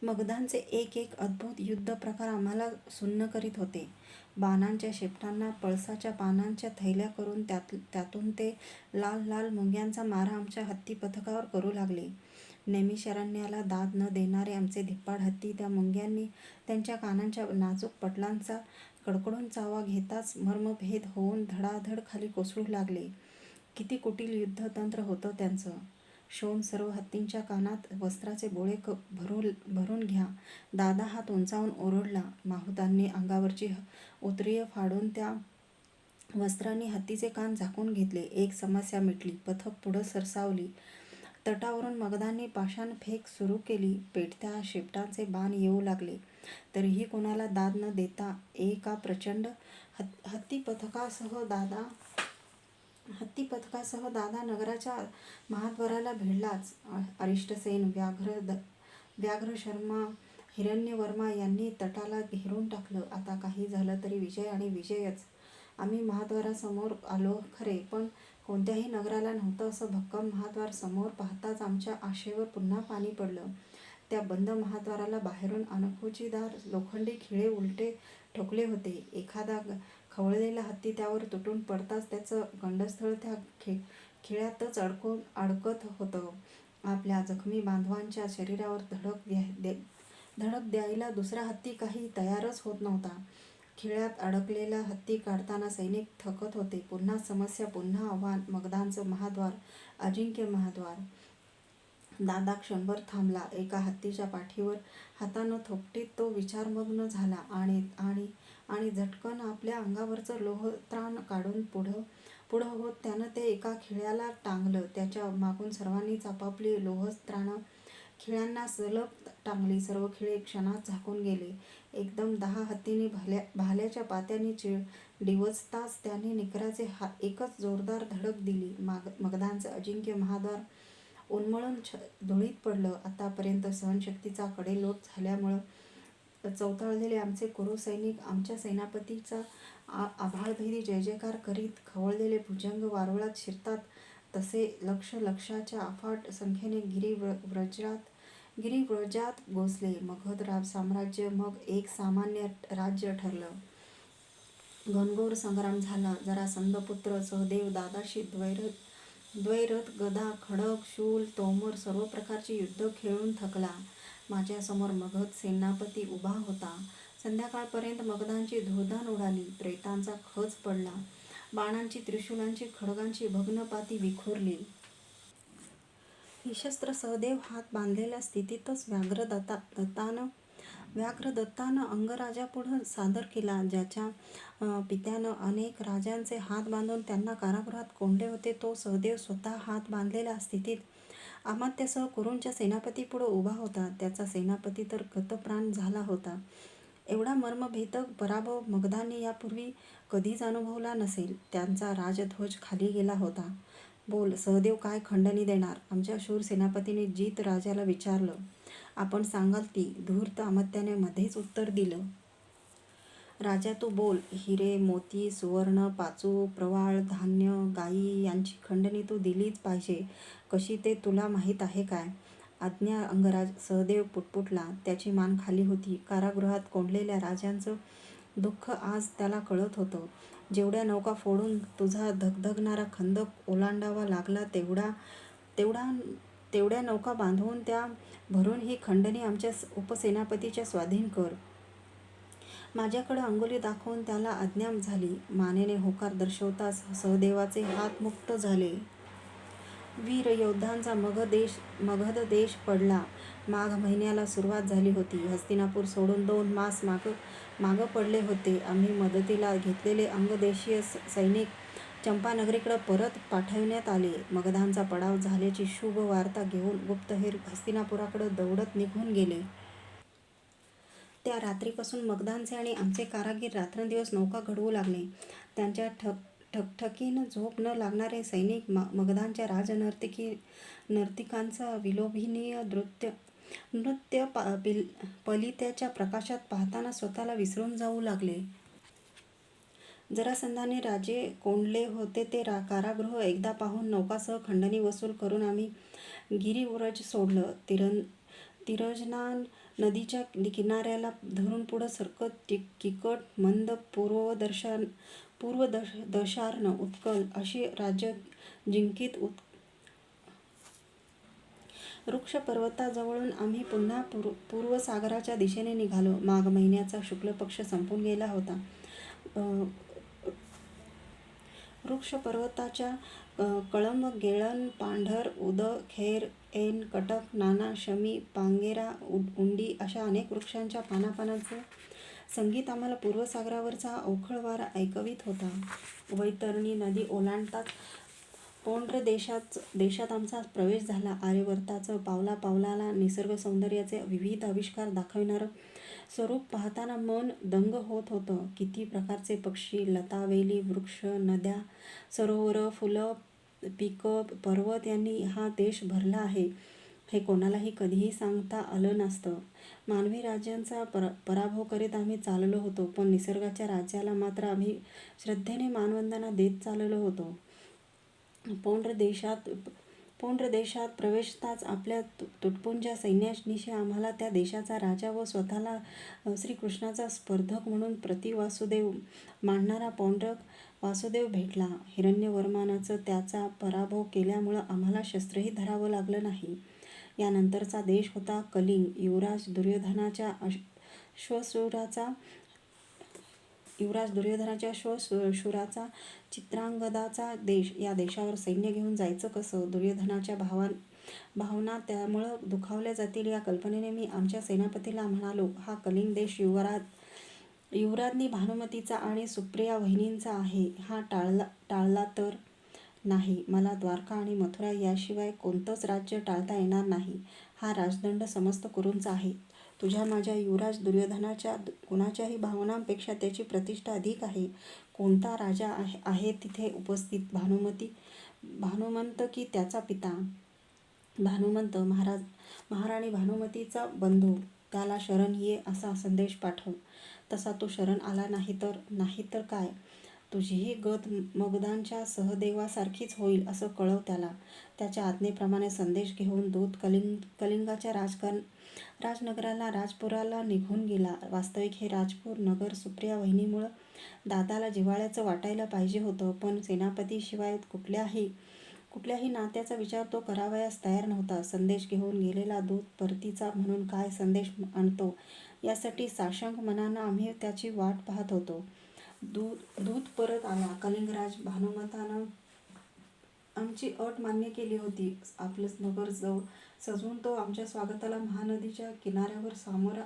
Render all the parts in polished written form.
मगधांचे एक एक अद्भुत युद्ध प्रकार आम्हाला सुन्न करीत होते. बाणांच्या शेपटांना पळसाच्या पानांच्या थैल्या करून त्यातून ते लाल लाल मुंग्यांचा मारा आमच्या हत्ती पथकावर करू लागले. नैमिषारण्याला दाद न देणारे आमचे धिप्पाड हत्ती त्या मुंग्यांनी त्यांच्या कानांच्या नाजूक पटलांचा कडकडून चावा घेताच मर्मभेद होऊन धडाधड खाली कोसळू लागले. किती कुटील युद्धतंत्र होतं त्यांचं. शोण सर्व हत्तींच्या कानात वस्त्राचे बोळे भरून घ्या. दादा हात उंचावून ओरडला. माहुतांनी अंगावरची उतरीय फाडून त्या वस्त्रांनी हत्तीचे कान झाकून घेतले. एक समस्या मिटली. पथक पुढं सरसावली. तटावरून मगधांनी पाषाण फेक सुरू केली. पेटत्या शेपटांचे बाण येऊ लागले. तरीही कोणाला दाद न देता एका प्रचंड हत्ती पथकासह दादा नगराच्या महाद्वाराला भिडलाच. अरिष्टसेन, व्याघ्रशर्मा, हिरण्यवर्मा यांनी तटाला घेरून टाकलं. आता काही झालं तरी विजय आणि विजयच. आम्ही महाद्वारासमोर आलो खरे, पण कोणत्याही नगराला नव्हतं असं भक्कम महाद्वार समोर पाहताच आमच्या आशेवर पुन्हा पाणी पडलं. त्या बंद महाद्वाराला बाहेरून अणकुचीदार लोखंडी खिळे उलटे ठोकले होते. एखादा खवळलेला हत्ती त्यावर तुटून पडताच त्याचं गंडस्थळ त्या खिळ्यातच अडकत होतं. आपल्या जखमी बांधवांच्या शरीरावर धडक द्यायला दुसरा हत्ती काही तयारच होत नव्हता. खिळ्यात अडकलेला हत्ती काढताना सैनिक थकत होते. पुन्हा समस्या, पुन्हा आव्हान. मगधांचं महाद्वार, अजिंक्य महाद्वार. दादा क्षणभर थांबला. एका हत्तीच्या पाठीवर हातानं थोपटीत तो विचारमग्न झाला आणि झटकन आपल्या अंगावरचं लोहत्राण काढून पुढं होत त्यानं ते एका खिळ्याला टांगलं. त्याच्या मागून सर्वांनीच आपापली लोहत्राणं खिळ्यांना सलग टांगली. सर्व खिळे क्षणात झाकून गेले. एकदम 10 हत्तींनी भाल्याच्या पात्याने डिवचताच त्याने निकराचे एकच जोरदार धडक दिली. मगधांचं अजिंक्य महाद्वार उन्मळून धुळीत पडलं. आतापर्यंत सहनशक्तीचा कडेलोट झाल्यामुळं चवताळलेले आमचे कुरु सैनिक आमच्या सेनापतीचा आभाळभेदी जयजयकार करीत खवळलेले भुजंग वारुळात शिरतात तसे लक्षाच्या अफाट संख्येने गिरिव्रजात गोसले. मगध साम्राज्य मग एक सामान्य राज्य ठरलं. घनघोर संग्राम झाला. जरासंधपुत्र सहदेव दादाशी द्वैरथ, गदा, खड्ग, शूल, तोमर सर्व प्रकारची युद्ध खेळून थकला. माझ्यासमोर मगध सेनापती उभा होता. संध्याकाळपर्यंत मगधांची धुळधाण उडाली. प्रेतांचा खच पडला. बाणांची, त्रिशूलांची, खड्गांची भग्नपाती विखुरली. निशस्त्र सहदेव हात बांधलेल्या स्थितीतच व्याघ्रदत्तानं अंगराजापुढं सादर केला. ज्याच्या पित्यानं अनेक राजांचे हात बांधून त्यांना कारागृहात कोंडले होते, तो सहदेव स्वतः हात बांधलेल्या स्थितीत अमात्यासह कुरूंच्या सेनापतीपुढं उभा होता. त्याचा सेनापती तर गतप्राण झाला होता. एवढा मर्मभेदक पराभव मगधांनी यापूर्वी कधीच अनुभवला नसेल. त्यांचा राजध्वज खाली गेला होता. बोल सहदेव, काय खंडणी देणार? आमच्या शूर सेनापतीने जित राजाला विचारलं. आपण सांगाल ती, धूर्त अमात्याने मध्येच उत्तर दिलं. राजा तू बोल. हिरे, मोती, सुवर्ण, पाचू, प्रवाळ, धान्य, गायी यांची खंडणी तू दिलीच पाहिजे. कशी ते तुला माहीत आहे काय? आज्ञा अंगराज. सहदेव पुटपुटला. त्याची मान खाली होती. कारागृहात कोंडलेल्या राजांचं दुःख आज त्याला कळत होतं. जेवढ्या नौका फोडून तुझा धगधगणारा खंदक ओलांडावा लागला तेवढ्या नौका बांधवून त्या भरून ही खंडणी आमच्या उपसेनापतीच्या स्वाधीन कर. माझ्याकडं अंगुली दाखवून त्याला आज्ञा झाली. मानेने होकार दर्शवताच सहदेवाचे हात मुक्त झाले. वीर योद्धांचा मगध देश पडला. माघ महिन्याला सुरुवात झाली होती. हस्तिनापूर सोडून 2 मास मागं पडले होते. आम्ही मदतीला घेतलेले अंगदेशीय सैनिक चंपानगरीकडे परत पाठविण्यात आले. मगधांचा पडाव झाल्याची शुभ वार्ता घेऊन गुप्तहेर हस्तिनापुराकडे दौडत निघून गेले. त्या रात्रीपासून मगधांचे आणि आमचे कारागीर रात्रंदिवस नौका घडवू लागले. त्यांच्या ठकठकीनं झोप न लागणारे सैनिक मगधांच्या राजनर्तिकांचा विलोभनीय नृत्य पलित्याच्या प्रकाशात पाहताना स्वतःला विसरून जाऊ लागले. जरासंधाने राजे कोंडले होते ते कारागृह एकदा पाहून नौकासह खंडणी वसूल करून आम्ही गिरिव्रज सोडलं. तिरजना नदीच्या किनाऱ्याला धरून पुढं सरकत किकट मंद पूर्वदशार्न उत्कल अशी राज्य जिंकीत वृक्ष पर्वताजवळून आम्ही पुन्हा पूर्वसागराच्या दिशेने निघालो. माघ महिन्याचा शुक्ल पक्ष संपून गेला होता. वृक्ष पर्वताच्या कळंब, गेळण, पांढर, उद, खैर, ऐन, कटक, नाना, शमी, पांगेरा, उंडी अशा अनेक वृक्षांच्या पानापानांचं संगीत आम्हाला पूर्वसागरावरचा अवखळ वारा ऐकवीत होता. वैतरणी नदी ओलांडताच पौंड्र देशात आमचा प्रवेश झाला. आर्यवर्ताचं पावला पावलाला निसर्ग सौंदर्याचे विविध आविष्कार दाखविणारं स्वरूप पाहताना मन दंग होत होतं. किती प्रकारचे पक्षी, लता, वेली, वृक्ष, नद्या, सरोवरं, फुलं, पिकं, पर्वत यांनी हा देश भरला आहे हे कोणालाही कधीही सांगता आलं नसतं. मानवी राज्यांचा पराभव करीत आम्ही चाललो होतो, पण निसर्गाच्या राज्याला मात्र आम्ही श्रद्धेने मानवंदना देत चाललो होतो. पौंड्र देशात प्रवेशताच आपल्या तुटपुंज्या सैन्यानिशी आम्हाला त्या देशाचा राजा व स्वतःला श्रीकृष्णाचा स्पर्धक म्हणून प्रतिवासुदेव मांडणारा पौंड्रक वासुदेव भेटला. हिरण्यवर्मानं त्याचा पराभव केल्यामुळं आम्हाला शस्त्रही धरावं लागलं नाही. यानंतरचा देश होता कलिंग. युवराज दुर्योधनाच्या श्वशुराचा चित्रांगदाचा देश. या देशावर सैन्य घेऊन जायचं कसं? दुर्योधनाच्या भावना त्यामुळं दुखावल्या जातील या कल्पनेने मी आमच्या सेनापतीला म्हणालो, हा कलिंग देश युवराज्ञी भानुमतीचा आणि सुप्रिया वहिनींचा आहे. हा टाळला तर नाही. मला द्वारका आणि मथुरा याशिवाय कोणतंच राज्य टाळता येणार नाही. हा राजदंड समस्त कुरूंचा आहे. तुझ्या माझ्या युवराज दुर्योधनाच्या कुणाच्याही भावनांपेक्षा त्याची प्रतिष्ठा अधिक आहे. कोणता राजा आहे तिथे उपस्थित? भानुमंत की त्याचा पिता? भानुमंत महाराणी भानुमतीचा बंधू. त्याला शरण ये असा संदेश पाठव. तसा तो शरण आला नाही तर काय? तुझीही गत मगधांच्या सहदेवासारखीच होईल असं कळव त्याला. त्याच्या आज्ञेप्रमाणे संदेश घेऊन दूत कलिंगाच्या राजनगराला राजपुराला निघून गेला. वास्तविक हे राजपूर नगर सुप्रिया वहिनीमुळं दादाला जिव्हाळ्याचं वाटायला पाहिजे होतं, पण सेनापतीशिवाय कुठल्याही नात्याचा विचार तो करावयास तयार नव्हता. संदेश घेऊन गेलेला दूत परतीचा म्हणून काय संदेश आणतो यासाठी साशंक मनानं आम्ही त्याची वाट पाहत होतो. दूत परत आला. कलिंगराज भानुमंतानं आमची अट मान्य केली होती. आपलं नगर सजवून तो आमच्या स्वागताला महानदीच्या किनाऱ्यावर सामोरा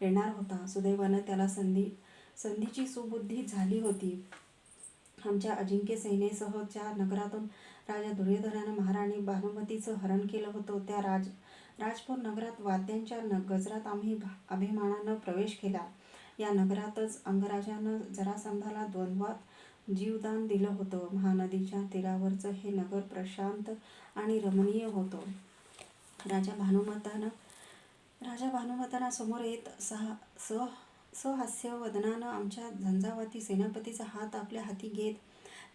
येणार होता. सुदैवानं त्याला संधीची सुबुद्धी झाली होती. आमच्या अजिंक्य सेनेसह ज्या नगरातून राजा दुर्योधनानं महाराणी भानुमतीचं हरण केलं होतं त्या राजपूर नगरात वाद्यांच्या गजरात आम्ही अभिमानानं प्रवेश केला. या नगरातच अंगराजानं जरासंधाला द्वंद्वात जीवदान दिलं होतं. महानदीच्या तीरावरचं हे नगर प्रशांत आणि रमणीय होतं. राजा भानुमंतांना समोर येत सहास्य वदनानं आमच्या झंझावाती सेनापतीचा हात आपल्या हाती घेत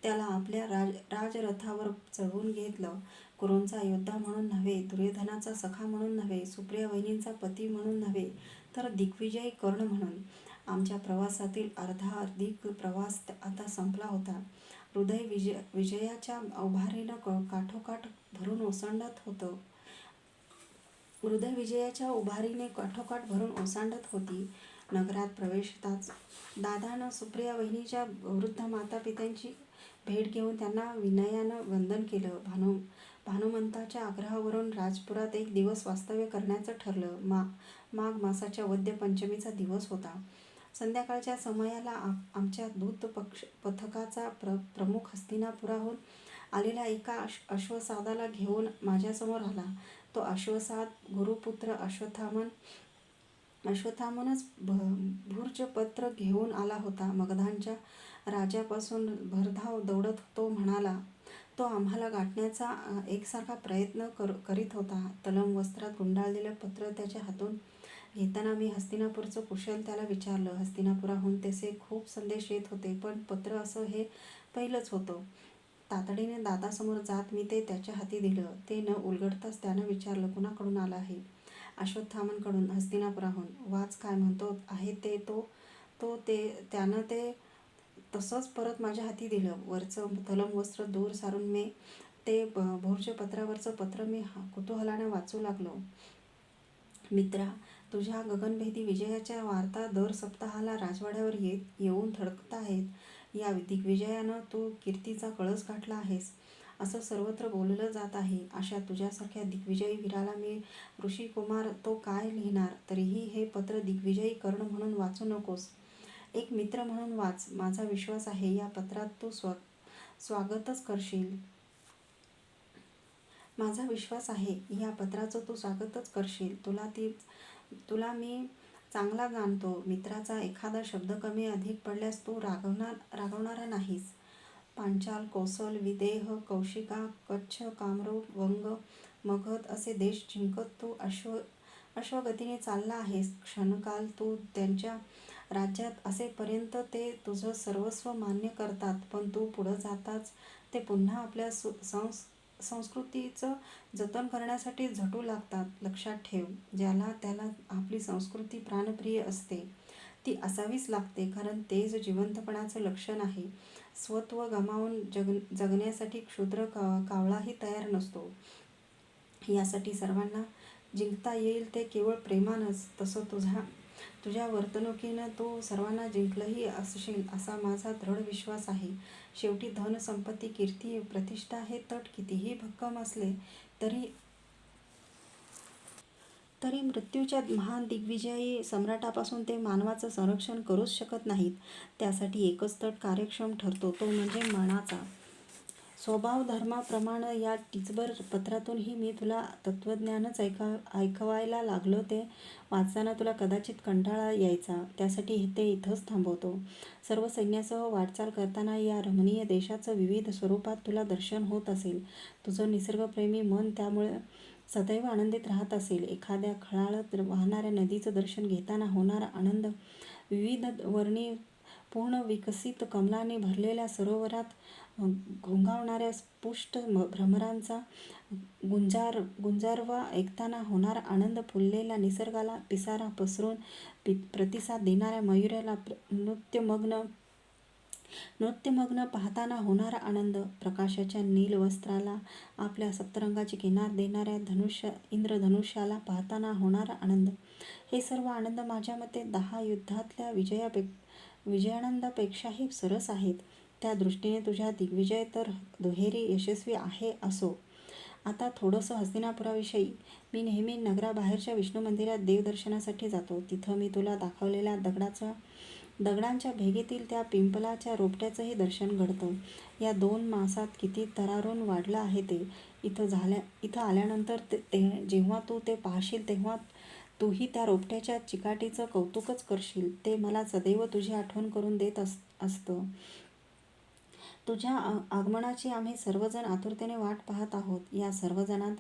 त्याला आपल्या राजरथावर चढवून घेतलं. कुरूंचा योद्धा म्हणून नव्हे, दुर्योधनाचा सखा म्हणून नव्हे, सुप्रिया वहिनींचा पती म्हणून नव्हे, तर दिग्विजयी कर्ण म्हणून. आमच्या प्रवासातील अर्धाधिक प्रवास आता संपला होता. हृदय विजयाच्या उभारीनं काठोकाठ भरून ओसांडत होती. नगरात प्रवेशताच दादानं सुप्रिया वहिनीच्या वृद्ध मातापित्यांची भेट घेऊन त्यांना विनयानं वंदन केलं. भानुमंताच्या आग्रहावरून राजपुरात एक दिवस वास्तव्य करण्याचं ठरलं. माघ मासाच्या वद्य पंचमीचा दिवस होता. संध्याकाळच्या समयाला आमच्या दूत पथकाचा प्रमुख हस्तिनापुराहून आलेल्या एका अश्वसादाला घेऊन माझ्यासमोर आला. तो अश्वसाद गुरुपुत्र अश्वत्थामनंच भूर्जपत्र घेऊन आला होता. मगधांच्या राजापासून भरधाव दौडत तो म्हणाला. तो आम्हाला गाठण्याचा एकसारखा प्रयत्न करीत होता. तलम वस्त्रात गुंडाळलेलं पत्र त्याच्या हातून घेताना मी हस्तिनापूरचं कुशल त्याला विचारलं. हस्तिनापुराहून तसे खूप संदेश येत होते, पण पत्र असं हे पहिलंच होतं. तातडीने दादासमोर जात मी ते त्याच्या हाती दिलं. ते न उलगडताच त्यानं विचारलं, कुणाकडून आलं आहे? अश्वत्थामांकडून हस्तिनापुराहून. वाच काय म्हणतो आहे ते त्यानं ते तसंच परत माझ्या हाती दिलं. वरचं तलम वस्त्र दूर सारून मी ते भोर्जपत्रावरचं पत्र मी कुतूहलाने वाचू लागलो. मित्रा, तुझ्या गगनभेदी विजयाच्या वार्ता दर सप्ताहाला राजवाड्यावर येऊन थडकत आहेत. या दिग्विजयानं तू कीर्तीचा कळस गाठला आहेस असं सर्वत्र बोललं जात आहे. अशा तुझ्यासारख्या दिग्विजयी वीराला मी ऋषिकुमार तो काय लिहिणार. तरीही हे पत्र दिग्विजयी कर्ण म्हणून वाचू नकोस, एक मित्र म्हणून वाच. माझा विश्वास आहे या पत्रात तू स्वागतच करशील. माझा विश्वास आहे या पत्राचं तू स्वागतच करशील. तुला मी चांगला जाणतो. मित्राचा एखादा शब्द कमी अधिक पडल्यास तू रागवणारा नाहीस. पांचाल, कोसल, विदेह, कौशिका, कच्छ, कामरूप, वंग, मगध असे देश जिंकत तू अश्वगतीने चालला आहेस. क्षणकाल तू त्यांच्या राज्यात असेपर्यंत ते तुझं सर्वस्व मान्य करतात, पण तू पुढं जाताच ते पुन्हा आपल्या संस्कृतीचं जतन करण्यासाठी झटू लागतात. लक्षात ठेव, ज्याला त्याला आपली संस्कृती प्राणप्रिय असते. ती असावीच लागते, कारण तेच जिवंतपणाचं लक्षण आहे. स्वत्व गमावून जगण्यासाठी क्षुद्र कावळाही तयार नसतो. यासाठी सर्वांना जिंकता येईल ते केवळ प्रेमानंच. तसं तुझ्या वर्तणुकीनं तू सर्वांना जिंकलंही असशील असा माझा दृढ विश्वास आहे. शेवटी धन, संपत्ती, कीर्ती, प्रतिष्ठा हे तट कितीही भक्कम असले तरी मृत्यूच्या महान दिग्विजयी सम्राटापासून ते मानवाचं संरक्षण करूच शकत नाहीत. त्यासाठी एकच तट कार्यक्षम ठरतो, तो म्हणजे मनाचा. स्वभावधर्माप्रमाणे या टिचभर पत्रातूनही मी तुला तत्त्वज्ञानच ऐकवायला लागलो. ते वाचताना तुला कदाचित कंटाळा यायचा. त्यासाठी ते इथंच थांबवतो. सर्व सैन्यासह वाटचाल करताना या रमणीय देशाचं विविध स्वरूपात तुला दर्शन होत असेल. तुझं निसर्गप्रेमी मन त्यामुळे सदैव आनंदित राहत असेल. एखाद्या खळाळत वाहणाऱ्या नदीचं दर्शन घेताना होणारा आनंद, विविध वर्णी पूर्ण विकसित कमलांनी भरलेल्या सरोवरात घोंघावणाऱ्या पुष्ट भ्रमरांचा गुंजारवा ऐकताना होणारा आनंद, फुललेल्या निसर्गाला पिसारा पसरून प्रतिसाद देणाऱ्या मयुराला नृत्यमग्न पाहताना होणारा आनंद, प्रकाशाच्या नील वस्त्राला आपल्या सप्तरंगाची किनार देणाऱ्या इंद्रधनुष्याला पाहताना होणारा आनंद, हे सर्व आनंद माझ्या मते 10 युद्धातल्या विजयानंदापेक्षाही सरस आहेत. त्या दृष्टीने तुझा दिग्विजय तर दुहेरी यशस्वी आहे. असो, आता थोडंसं हस्तिनापुराविषयी. मी नेहमी नगराबाहेरच्या विष्णू मंदिरात देवदर्शनासाठी जातो. तिथं मी तुला दाखवलेल्या दगडांच्या भेगेतील त्या पिंपलाच्या रोपट्याचंही दर्शन घडतं. या 2 मासात किती तरारून वाढलं आहे ते. इथं आल्यानंतर जेव्हा तू ते पाहशील तेव्हा तूही त्या रोपट्याच्या चिकाटीचं कौतुकच करशील. ते मला सदैव तुझी आठवण करून देत असतं. तुझ्या आगमनाची आम्ही सर्वजण आतुरतेने वाट पाहत आहोत. या सर्वजणांत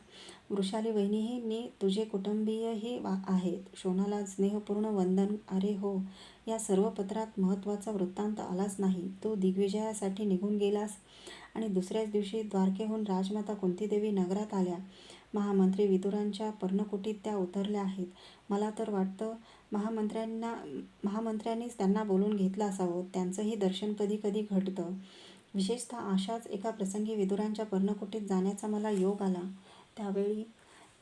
वृषाली वहिनीही तुझे कुटुंबीयही आहेत. शोणाला स्नेहपूर्ण वंदन. अरे हो, या सर्व पत्रात महत्त्वाचा वृत्तांत आलाच नाही. तू दिग्विजयासाठी निघून गेलास आणि दुसऱ्याच दिवशी द्वारकेहून राजमाता कुंतीदेवी नगरात आल्या. महामंत्री विदुरांच्या पर्णकुटीत त्या उतरल्या आहेत. मला तर वाटतं महामंत्र्यांनीच त्यांना बोलून घेतलं असावं. त्यांचंही दर्शन कधी कधी घडतं. विशेषतः अशाच एका प्रसंगी विदुरांच्या पर्णकुटीत जाण्याचा मला योग आला.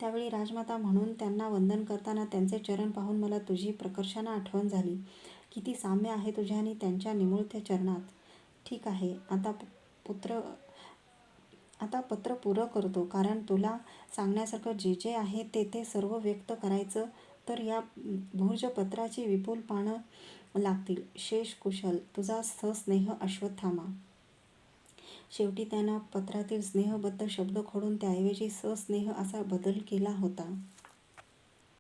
त्यावेळी राजमाता म्हणून त्यांना वंदन करताना त्यांचे चरण पाहून मला तुझी प्रकर्षानं आठवण झाली. किती साम्य आहे तुझ्या आणि त्यांच्या निमुळत्या चरणात. ठीक आहे, आता पत्र पुरं करतो, कारण तुला सांगण्यासारखं जे जे आहे ते सर्व व्यक्त करायचं तर या भोजपत्राची विपुल पानं लागतील. शेष कुशल. तुझा सस्नेह अश्वत्थामा. शेवटी त्यानं पत्रातील स्नेहबद्ध शब्द खोडून त्याऐवजी सस्नेह असा बदल केला होता.